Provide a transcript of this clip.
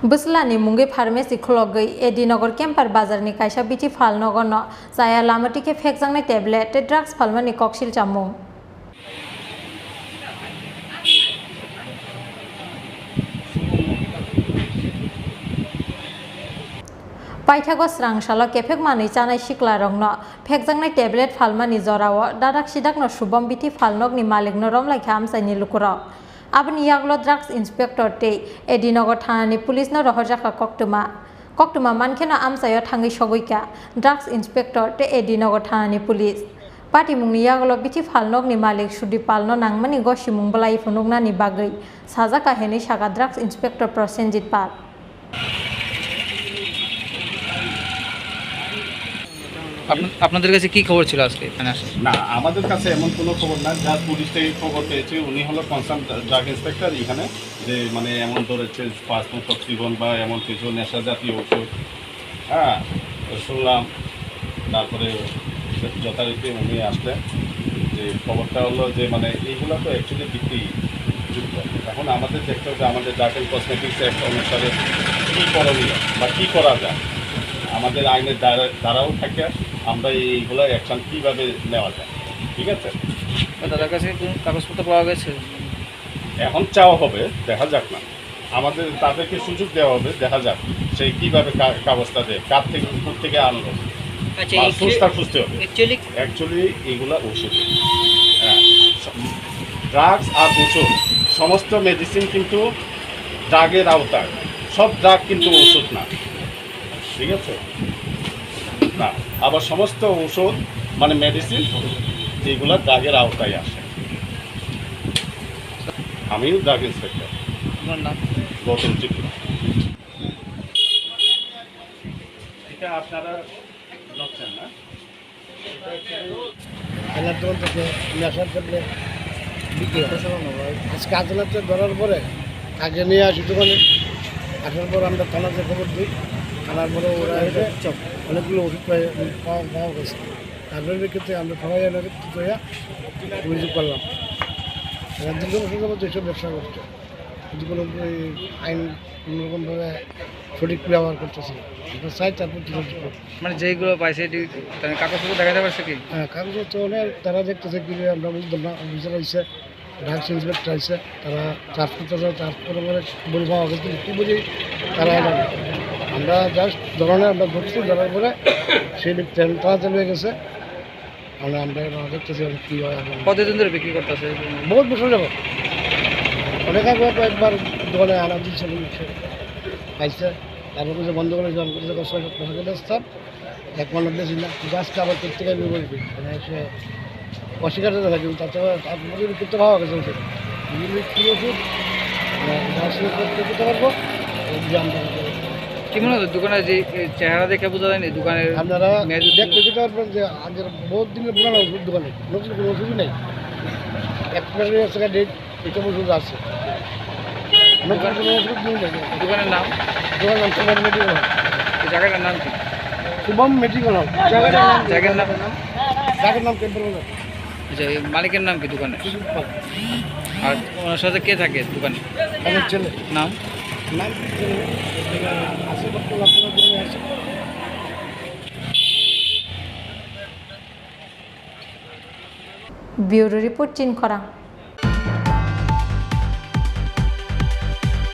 Buslani mungi pharmacy khulogoi Edinogor Kemper Bazarni kaisa Bithi Phalnogo no Chaya Lamatwi ke Phekjaknai tablet drugs Phalmani Koksilsamung Paithago srangsalo Phekjaknai chanai siklarong no Phekjaknai tablet Phalmani jorao dadak sidak no Subham Bithi Phalnog ni malik no romlai kham saini lukuro Abni yaglo drugs inspector te Edinogor thanani police no rohorjaka koktuma mankeno amsayo thangi sogoika drugs inspector te Edinogor thanani police Pati mungni yaglo Bithi Phalnog ni malik sudi palno nangmani go simung belai phunukna ni bagai sajaka heni saka drugs inspector Prosenjit Pal আপনাদের কাছে কি খবর ছিল আজকে এখানে আসে না আমাদের কাছে এমন কোনো খবর না যা পুলিশ থেকে খবর পেয়েছে উনি হলো কনসার্ন ড্রাগ ইন্সপেক্টর এখানে যে মানে এমন ধরেছে পাসপোর্ট জীবন বা এমন কিছু নেশা জাতীয় ওষুধ হ্যাঁ শুনলাম তারপরে যথারীতি উনি আসলেন যে খবরটা হলো যে মানে এইগুলো তো অ্যাকচুয়ালি বিক্রিযুক্ত এখন আমাদের দেখতে হবে আমাদের ড্রাগ অ্যান্ড কসমেটিক্স অ্যাক্ট অনুসারে কী করণীয় বা কী করা যায় আমাদের আইনের দ্বারাও থাকে আমরা এইগুলো অ্যাকশন কীভাবে নেওয়া যায় ঠিক আছে তাদের কাছে কোনো কাগজপত্র পাওয়া গেছে এখন চাওয়া হবে দেখা যাক না আমাদের তাদেরকে সুযোগ দেওয়া হবে দেখা যাক সেই কীভাবে কাগজটা দেয় কার থেকে উপর থেকে আনলো সুস্থা খুঁজতে হবে অ্যাকচুয়ালি এইগুলো ওষুধ হ্যাঁ ড্রাগস আর ওষুধ সমস্ত মেডিসিন কিন্তু ড্রাগের আওতায় সব ড্রাগ কিন্তু ওষুধ না ঠিক আছে না আবার সমস্ত ওষুধ মানে মেডিসিন যেগুলো ড্রাগের আওতায় আসে আমিও ড্রাগ ইন্সপেক্টর আপনার নাম গৌতম ত্রিপুরা এটা আপনারা ধরছেন না আজকে আদালতে ধরার পরে কাজে নিয়ে আসি দোকানে আসার পর আমরা থানাতে খবর দিই থানার পরে ওরা অনেকগুলো ওষুধ পাওয়া গেছে তারপরে ক্ষেত্রে আমরা থানায় অভিযোগ করলাম দুজন ওষুধের মধ্যে এইসব ব্যবসা করছে যদি কোনো আইন কোনোরকমভাবে সঠিক ব্যবহার করতেছে আমরা চাই তারপর মানে যেইগুলো পাইছে এটি কাগজপত্র দেখাতে পারছে কি হ্যাঁ কাগজপত্র অনেক তারা দেখতেছে কি আমরা বুঝতাম না অফিসার হয়েছে ড্রাগস ইন্সপেক্টর আছে তারা চার্জ করতেছে চার্জ করে বলে পাওয়া গেছে কী বুঝি তারা জানে আমরা জাস্ট ধরনের আমরা ধরছি ধরার পরে সেই তারা চলে গেছে আমরা দেখতেছি কী হয় কতদিন ধরে বিক্রি করতেছে বহুত বছর যাবো অনেক আগে একবার দোকানে আনা দিচ্ছে পাইছে তারপর কিছু বন্ধ করে স্থান এক মানুষ বেশি না গাছটা আবার প্রত্যেকে বলবি মানে সে অস্বীকার দেখা কিন্তু তাতে করতে পাওয়া গেছে ওষুধ কী ওষুধ করতে পারবো কি মনে হচ্ছে দোকানে যে চেহারা দেখে বোঝা যায়নি দোকানের আপনারা দেখতে যেতে পারবেন যে আগের বহুত দিনের পুরানো ওষুধ দোকানে নতুন কোনো ওষুধই নেই একটা ডেট এটা ওষুধ আছে নতুন কোনো ওষুধ নেই দোকানের নাম শুভম মেডিকেল হল এই জায়গাটার নাম কি শুভম মেডিকেল হল জায়গার নাম টেম্পল আচ্ছা এই মালিকের নাম কি দোকানে আর ওনার সাথে কে থাকে দোকানে আমার ছেলে নাম Bureau Report Chini Khorang